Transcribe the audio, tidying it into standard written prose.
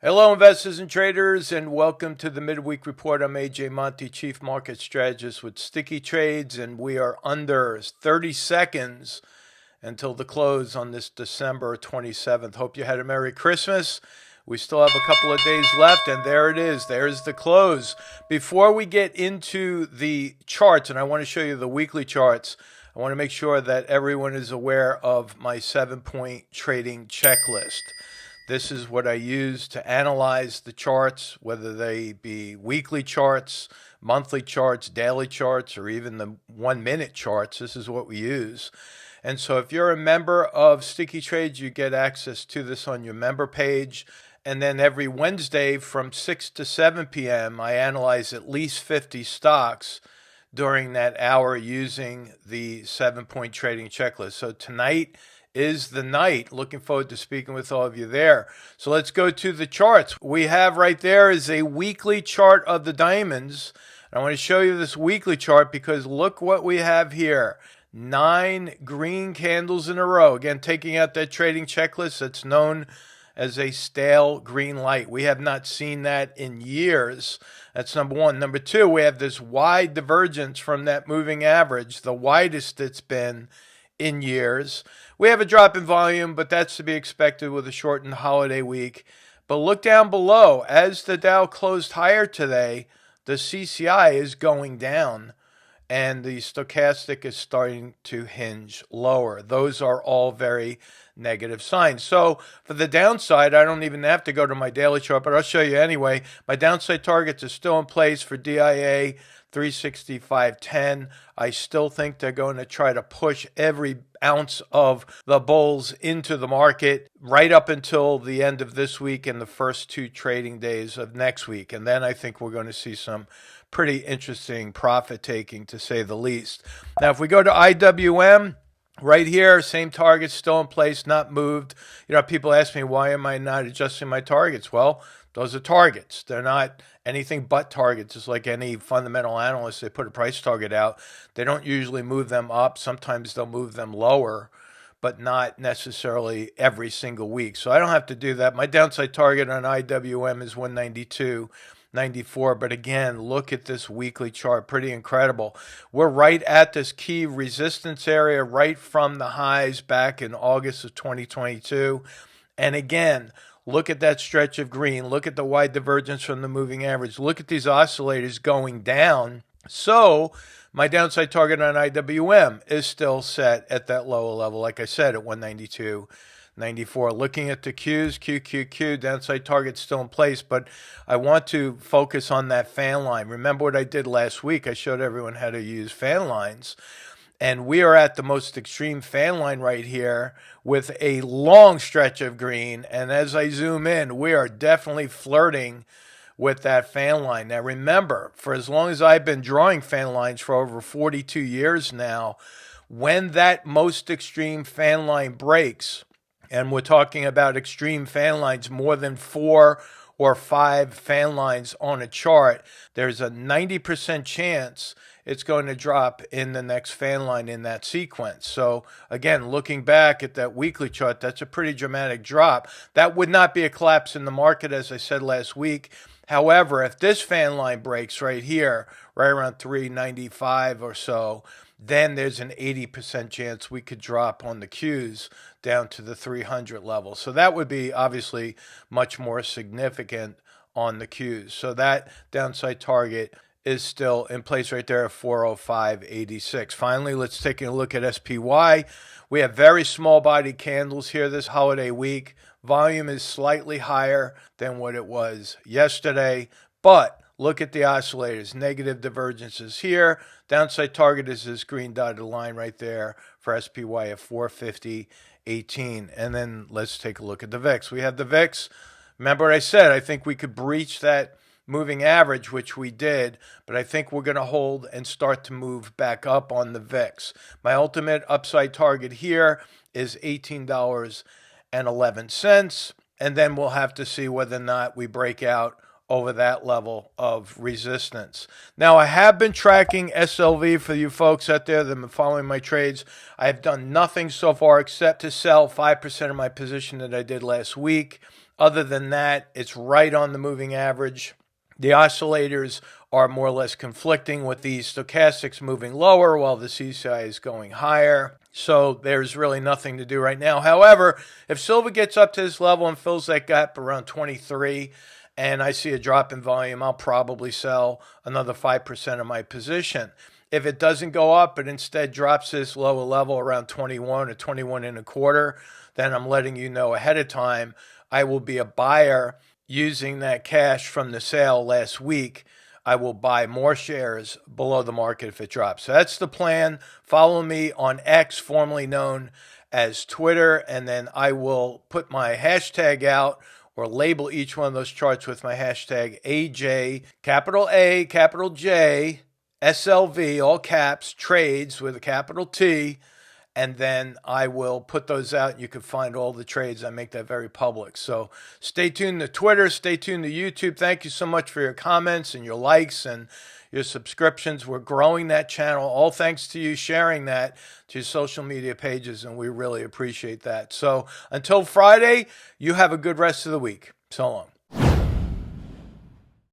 Hello, investors and traders, and welcome to the midweek report. I'm AJ Monte, Chief Market Strategist with Sticky Trades, and we are under 30 seconds until the close on this December 27th. Hope you had a Merry Christmas. We still have a couple of days left, and there it is. There's the close. Before we get into the charts, and I want to show you the weekly charts, I want to make sure that everyone is aware of my 7-point trading checklist. This is what I use to analyze the charts, whether they be weekly charts, monthly charts, daily charts, or even the 1-minute charts. This is what we use. And so if you're a member of Sticky Trades, you get access to this on your member page. And then every Wednesday from 6 to 7 p.m., I analyze at least 50 stocks during that hour using the 7-point trading checklist. So tonight is the night. Looking forward to speaking with all of you there. So let's go to the charts. We have right there is a weekly chart of the diamonds. I want to show you this weekly chart because look what we have here. 9 green candles in a row. Again, taking out that trading checklist that's known as a stale green light. We have not seen that in years. That's number one. Number two, we have this wide divergence from that moving average, the widest it's been in years. We have a drop in volume, but that's to be expected with a shortened holiday week. But look down below. As the Dow closed higher today, the CCI is going down, and the stochastic is starting to hinge lower. Those are all very negative signs. So for the downside, I don't even have to go to my daily chart, but I'll show you anyway. My downside targets are still in place for DIA 365.10. I still think they're going to try to push every ounce of the bulls into the market right up until the end of this week and the first 2 trading days of next week. And then I think we're going to see some pretty interesting profit taking, to say the least. Now, if we go to IWM, right here, same targets still in place, not moved. You know, people ask me, why am I not adjusting my targets? Well, those are targets. They're not anything but targets. It's like any fundamental analyst. They put a price target out. They don't usually move them up. Sometimes they'll move them lower, but not necessarily every single week. So I don't have to do that. My downside target on IWM is 192.94. But again, look at this weekly chart. Pretty incredible. We're right at this key resistance area right from the highs back in August of 2022. And again, look at that stretch of green. Look at the wide divergence from the moving average. Look at these oscillators going down. So my downside target on IWM is still set at that lower level, like I said, at 192.94. Looking at the Qs, QQQ, downside target still in place, but I want to focus on that fan line. Remember what I did last week? I showed everyone how to use fan lines. And we are at the most extreme fan line right here with a long stretch of green. And as I zoom in, we are definitely flirting with that fan line. Now, remember, for as long as I've been drawing fan lines for over 42 years now, when that most extreme fan line breaks, and we're talking about extreme fan lines, more than 4 or 5 fan lines on a chart, there's a 90% chance it's going to drop in the next fan line in that sequence. So again, looking back at that weekly chart, that's a pretty dramatic drop. That would not be a collapse in the market, as I said last week. However, if this fan line breaks right here, right around 395 or so, then there's an 80% chance we could drop on the Qs down to the 300 level. So that would be obviously much more significant on the Qs. So that downside target is still in place right there at 405.86. Finally, let's take a look at SPY. We have very small body candles here this holiday week. Volume is slightly higher than what it was yesterday, but look at the oscillators. Negative divergences here. Downside target is this green dotted line right there for SPY at 450.18. And then let's take a look at the VIX. We have the VIX. Remember what I said? I think we could breach that moving average, which we did, but I think we're going to hold and start to move back up on the VIX. My ultimate upside target here is $18.11, and then we'll have to see whether or not we break out over that level of resistance. Now, I have been tracking SLV for you folks out there that have been following my trades. I have done nothing so far except to sell 5% of my position that I did last week. Other than that, it's right on the moving average. The oscillators are more or less conflicting with the stochastics moving lower while the CCI is going higher. So there's really nothing to do right now. However, if silver gets up to this level and fills that gap around 23 and I see a drop in volume, I'll probably sell another 5% of my position. If it doesn't go up but instead drops this lower level around 21 or 21 and a quarter, then I'm letting you know ahead of time I will be a buyer using that cash from the sale last week. I will buy more shares below the market if it drops. So that's the plan. Follow me on X, formerly known as Twitter, and then I will put my hashtag out or label each one of those charts with my hashtag AJ, capital A, capital J, SLV, all caps, trades with a capital T. And then I will put those out. You can find all the trades. I make that very public. So stay tuned to Twitter. Stay tuned to YouTube. Thank you so much for your comments and your likes and your subscriptions. We're growing that channel. All thanks to you sharing that to your social media pages, and we really appreciate that. So until Friday, you have a good rest of the week. So long.